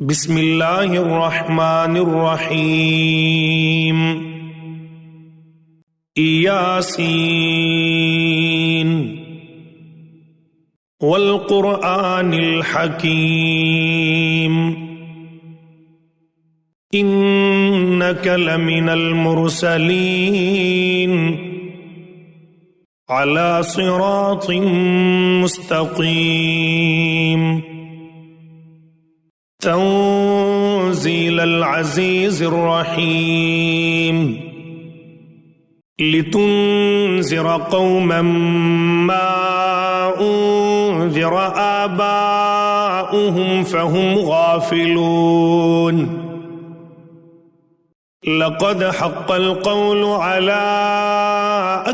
बिस्मिल्लाहिर्रहमानिर्रहीम। यासीन वल क़ुरआनिल हकीम इन्नका लमिनल मुरसलीन अला सिरातिम मुस्तक़ीम तंज़ीलल अज़ीज़िर रहीम लितुन्ज़िर क़ौमम मा उन्ज़िर आबाउहुम फ़हुम गाफ़िलून लक़द हक़्क़ल क़ौलु अला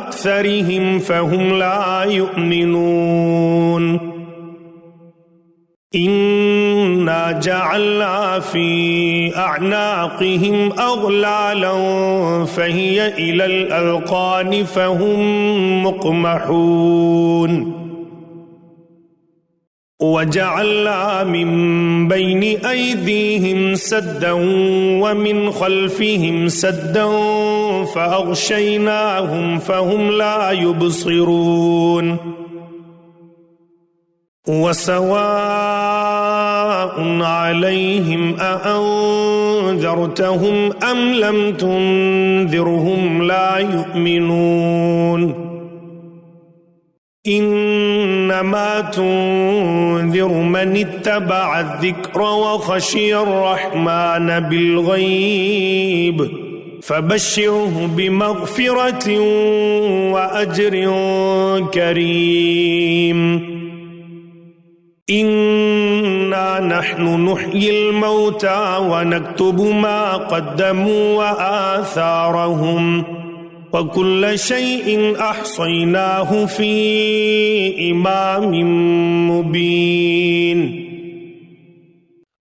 अक्सरिहिम फ़हुम ला युमिनून इन्ना जअलना फ़ी अअनाक़िहिम अग़लालन फ़हिय इलल अज़क़ानि फ़हुम मुक़महून वजअलना मिन बैनि अयदीहिम सद्दन व मिन ख़ल्फ़िहिम सद्दन फ़अग़शयनाहुम फ़हुम ला युबसिरून वसवाउन अलैहिम अअन्ज़रतहुम अम लम तुन्ज़िरहुम ला युमिनून इन्नमा तुन्ज़िरु मन इत्तबअ अज़्ज़िक्र व ख़शिय अर्रहमान बिल्ग़ैब फ़बश्शिरहु बिमग़फ़िरतिन व अज्रिन करीम इन्ना नहनु नुह्यिल मौता व नक्तुबु मा क़द्दमू व आसारहुम व कुल्ल शैइन अहसैनाहु फ़ी इमामिन मुबीन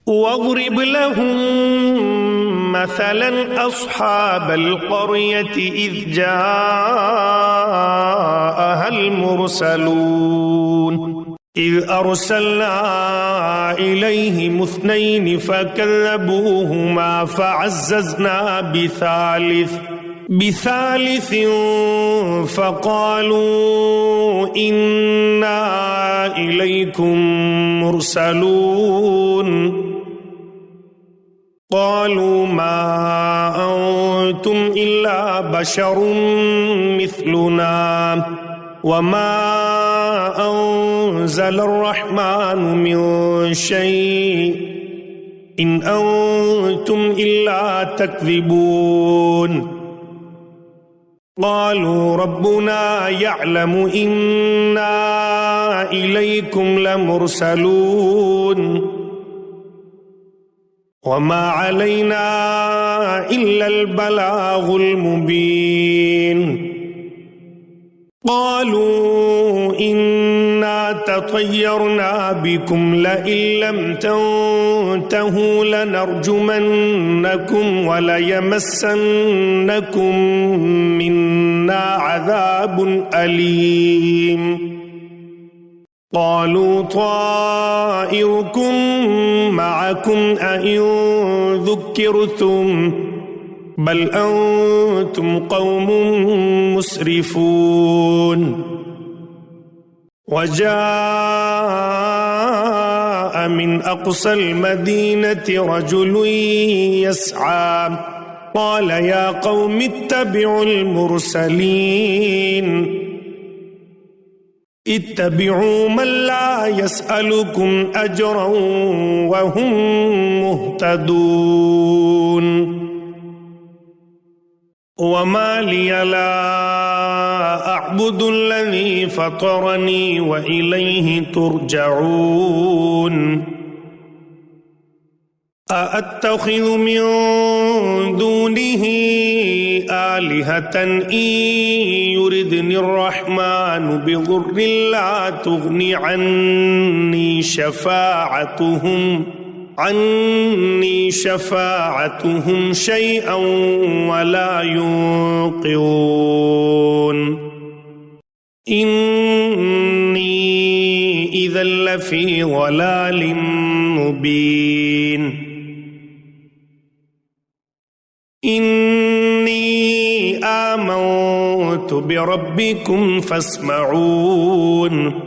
वज़रिब लहुम मसलन अस्हाबल क़र्यति इज़ जाअहल मुरसलून इज़ अरसलना इलैहिम इस्नैनि फ़कज़्ज़बूहुमा फ़अज़्ज़ज़ना बिसालिसिन फ़क़ालू इन्ना इलैकुम मुरसलून क़ालू मा अंतुम इल्ला बशरुम मिस्लुना वमा अंज़ल अर्रहमानु मिन शैइन इन अंतुम इल्ला तक्ज़िबून क़ालू रब्बुना यअलमु इन्ना इलैकुम लमुरसलून वमा अलैना इल्लल बलागुल मुबीन क़ालू इन्ना ततय्यरना बिकुम लइन लम तंतहू लनरजुमन्नकुम वलयमस्सन्नकुम मिन्ना अज़ाबुन अलीम क़ालू ताइरुकुम मअकुम अइन ज़ुक्किरतुम बल अंतुम क़ौमुम मुस्रिफून वजाअ मिन अक़सल मदीनति रजुलुन यस्आ क़ाल या क़ौमि इत्तबिउल मुरसलीन इत्तबिउ मन ला यसअलुकुम अजरन व हुम मुहतदून वमा लिया ला अअबुदुल्लज़ी फ़तरनी व इलैहि तुरजऊन अअत्तख़िज़ु मिन दूनिही आलिहतन इन युरिदनिर्रहमानु बिज़ुर्रिन ला तुग़नि अन्नी शफ़ाअतुहुम शैअन वला युन्क़िज़ून इन्नी इज़न लफ़ी ज़लालिम मुबीन। إني آمنت بربكم فاسمعون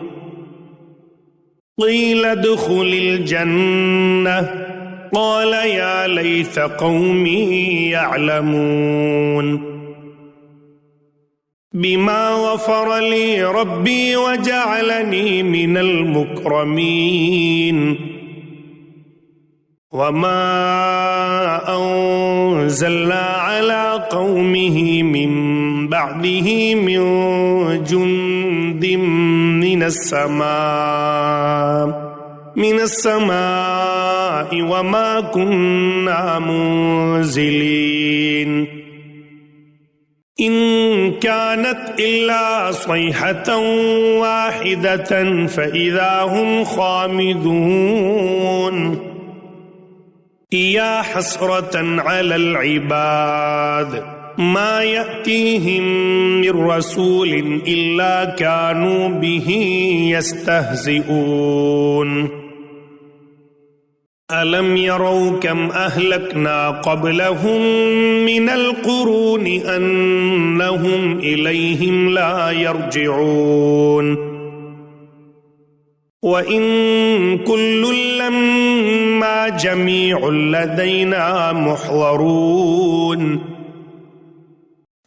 قيل ادخل الجنة قال يا ليت قومي يعلمون بما غفر لي ربي وجعلني من المكرمين وما أنزلنا على قومه من بعده من جند من السماء وما كنا منزلين إن كانت إلا صيحة واحدة فإذا هم خامدون يا حسرة على العباد ما يأتيهم من رسول إلا كانوا به يستهزئون ألم يروا كم أهلكنا قبلهم من القرون أنهم إليهم لا يرجعون وإن كل لما جميع لدينا محضرون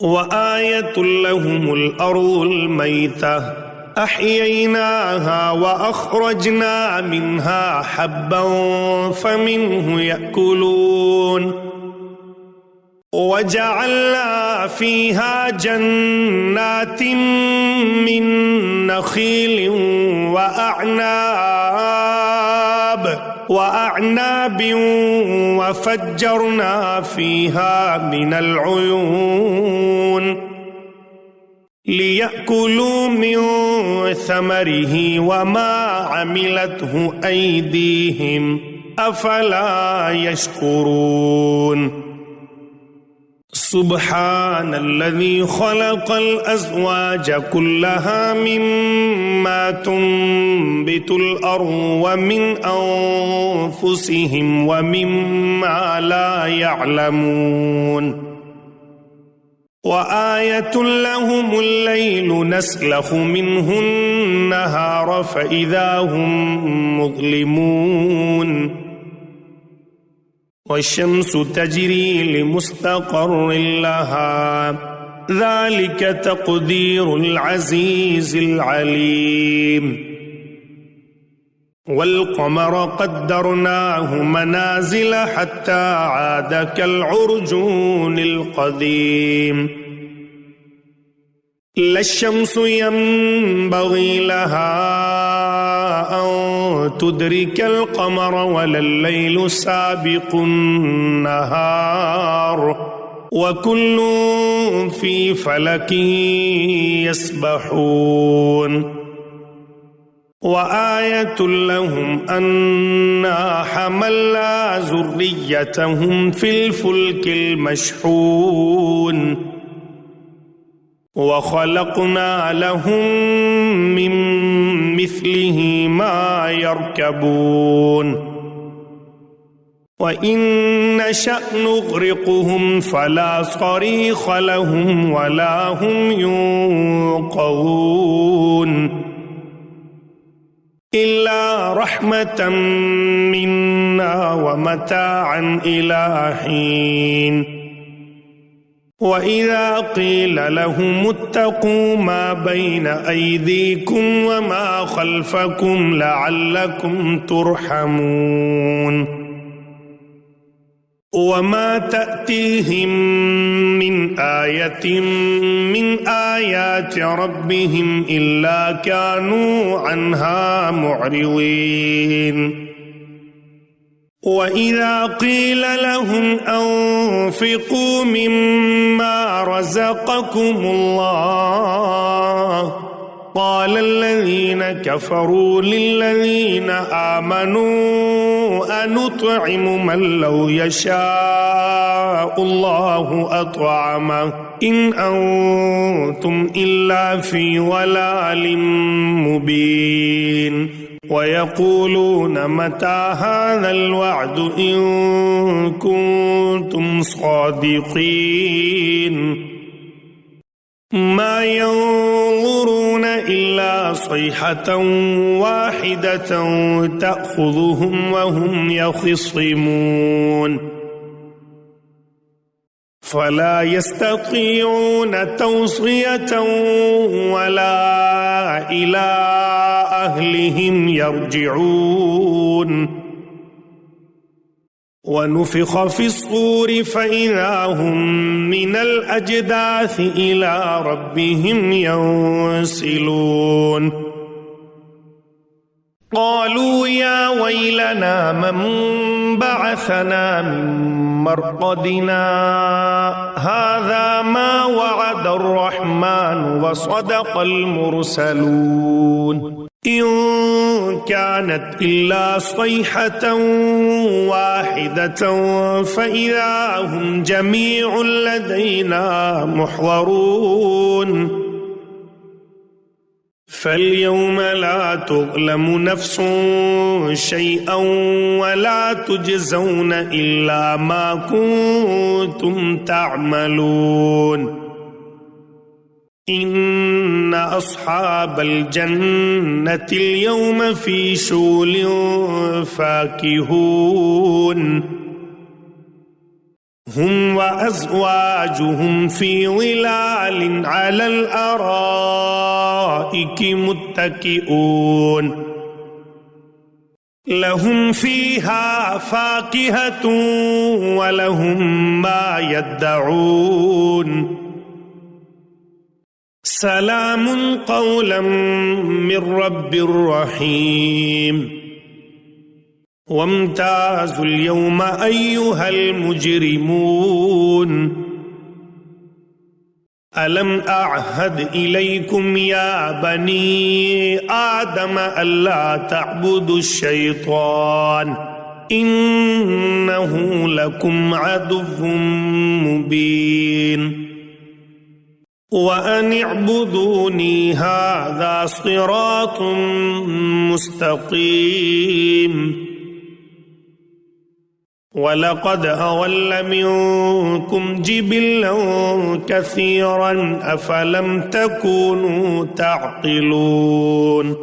وآية لهم الأرض الميتة أحييناها وأخرجنا منها حبا فمنه يأكلون وجعلنا فيها جنات من نخيل وأعناب وفجرنا فيها من العيون ليأكلوا من ثمره وما عملته أيديهم أفلا يشكرون سبحان الذي خلق الأزواج كلها مما تنبت الأرض ومن أنفسهم ومما لا يعلمون وآية لهم الليل نسلخ منه النهار فإذا هم مظلمون والشمس تجري لمستقر لها ذلك تقدير العزيز العليم والقمر قدرناه منازل حتى عاد كالعرجون القديم لا الشمس ينبغي لها أن تدرك القمر ولا الليل سابق النهار وكل في فلك يسبحون وآية لهم أنا حملنا ذريتهم في الفلك المشحون وخلقنا لهم من مثله ما يركبون وإن نشأ نغرقهم فلا صريخ لهم ولا هم ينقذون إلا رحمة منا ومتاعا إلى حين وإذا قيل لهم اتقوا ما بين أيديكم وما خلفكم لعلكم ترحمون وما تأتيهم من آية من آيات ربهم إلا كانوا عنها معرضين وإذا قيل لهم أنفقوا مما رزقكم الله قال الذين كفروا للذين آمنوا أنطعم من لو يشاء الله أطعمه إن أنتم إلا في ضلال مبين वयक़ूलून मता हाज़ल वअदु इन कुन्तुम सादिक़ीन मा यंज़ुरून इल्ला सयहतन वाहिदतन तअख़ुज़ुहुम वहुम यख़िस्सिमून फला यस्ततीऊन तौसियतन वला इला अहलिहिम यरजिऊन वनुफ़िख़ फ़िस्सूर फ़इज़ा हुम मिनल अजदाथ इला रब्बिहिम यंसिलून क़ालू या वैलना मन बअसना मिन मरक़दिना हाज़ा मा वअदर रहमान व सदक़ल मुरसलून इन कानत इल्ला सयहतन वाहिदतन फ़इज़ा हुम जमीउन लदैना मुहज़रून फ़ल्यौम ला तुज़लमु नफ़्सुन शैअन वला तुजज़ौन इल्ला मा कुन्तुम तअमलून इन्न अस्हाबल जन्नतिल यौम फ़ी शुग़ुलिन फ़ाकिहून हुम व अज़वाजुहुम फ़ी ज़िलालिन अलल अराइकि मुत्तकिऊन लहुम फ़ीहा फ़ाकिहतुन व लहुम मा यद्दऊन सलामुन क़ौलन मिर रब्बिर रहीम वम्ताज़ुल यौम अय्युहल मुजरिमून अलम अअहद इलैकुम या बनी आदम अल्ला तअबुदुश शैतान इन्नहु लकुम अदुव्वुम मुबीन व अन इअ्बुदूनी हाज़ा सिरातुम मुस्तक़ीम वलक़द अज़ल्ल मिनकुम जिबिल्लन कसीरन अफ़लम तकूनू तअक़िलून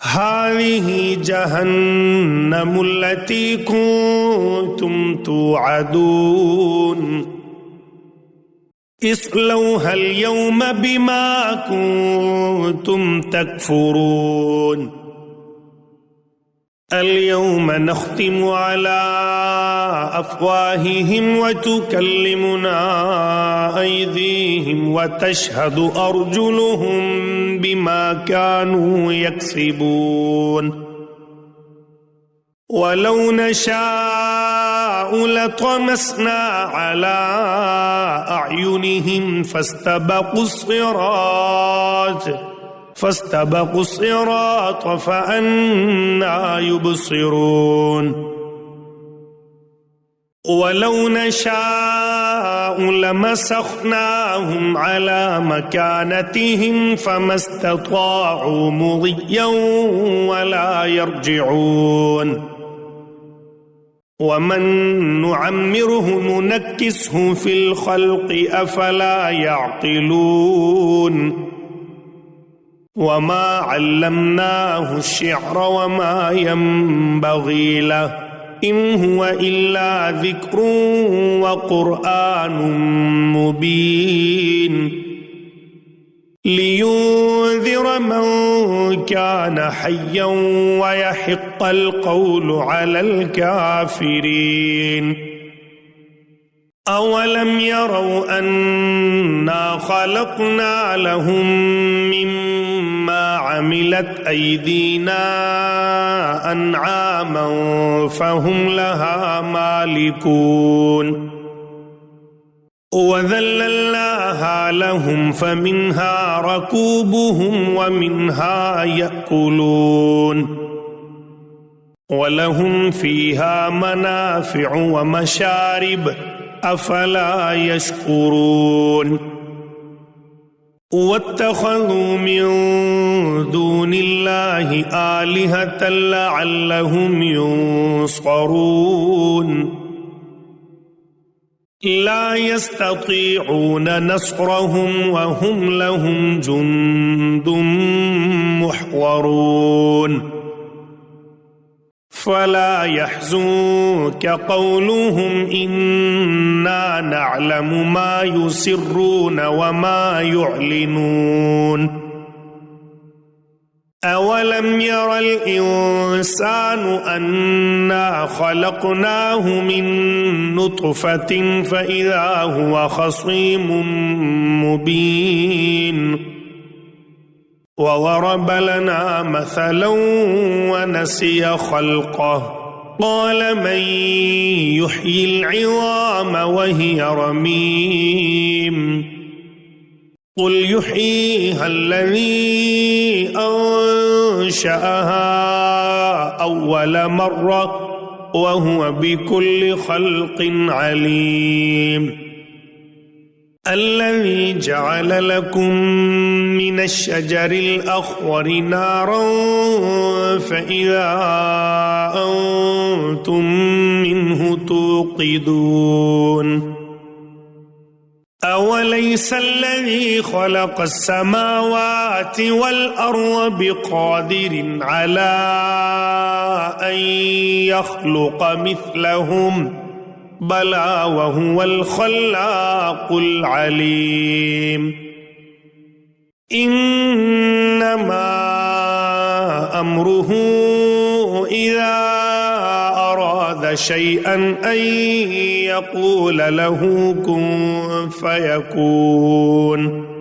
हाज़िही जहन्नमुल्लती कुन्तुम तुअदून इस्लौहल यौम बिमा कुन्तुम तकफ़ुरून अल-यौम नख्तिमु अला अफ़वाहिहिम व तुकल्लिमुना अयदीहिम व तशहदु अर्जुलुहुम बिमा कानू यक्सिबून वलौ नशाअु लतमस्ना अला अअयुनिहिम फस्तबक़ु الصراط فأنى يبصرون ولو نشاء لمسخناهم على مكانتهم فما استطاعوا مضيا ولا يرجعون ومن نعمره ننكسه في الخلق أفلا يعقلون वमा अल्लमनाहु शिअर वमा यंबगी लहु इन हुवा इल्ला ज़िक्रुन व क़ुरआनुम मुबीन लियुंज़िर मन कान हय्यन व यहिक़्क़ल क़ौलु अलल काफ़िरीन अवलम यरौ अन्ना ख़लक़ना लहुम मिम्मा अमिलत अयदीना अन्आमन फ़हुम लहा मालिकून वज़ल्लल्नाहा लहुम फ़मिन्हा रकूबुहुम वमिन्हा यअकुलून वलहुम फ़ीहा मनाफ़िअु व मशारिब अफला यशकुरून واتخذوا من دون الله آلهة لعلهم ينصرون لا يستطيعون نصرهم وهم لهم جند محضرون فلا يحزنك قولهم إنا نعلم ما يسرون وما يعلنون أولم ير الإنسان أنا خلقناه من نطفة فإذا هو خصيم مبين وضرب لنا مثلا ونسي خلقه قال من يحيي العظام وهي رميم قل يحييها الذي أنشأها أول مرة وهو بكل خلق عليم الذي جعل لكم من الشجر الأخضر نارا فإذا أنتم منه توقدون أوليس الذي خلق السماوات والأرض بقادر على أن يخلق مثلهم بلى وهو الخلاق العليم إنما أمره إذا أراد شيئا أن يقول له كن فيكون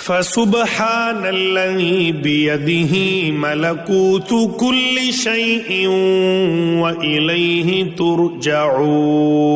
فسبحان الذي بيده ملكوت كل شيء وإليه ترجعون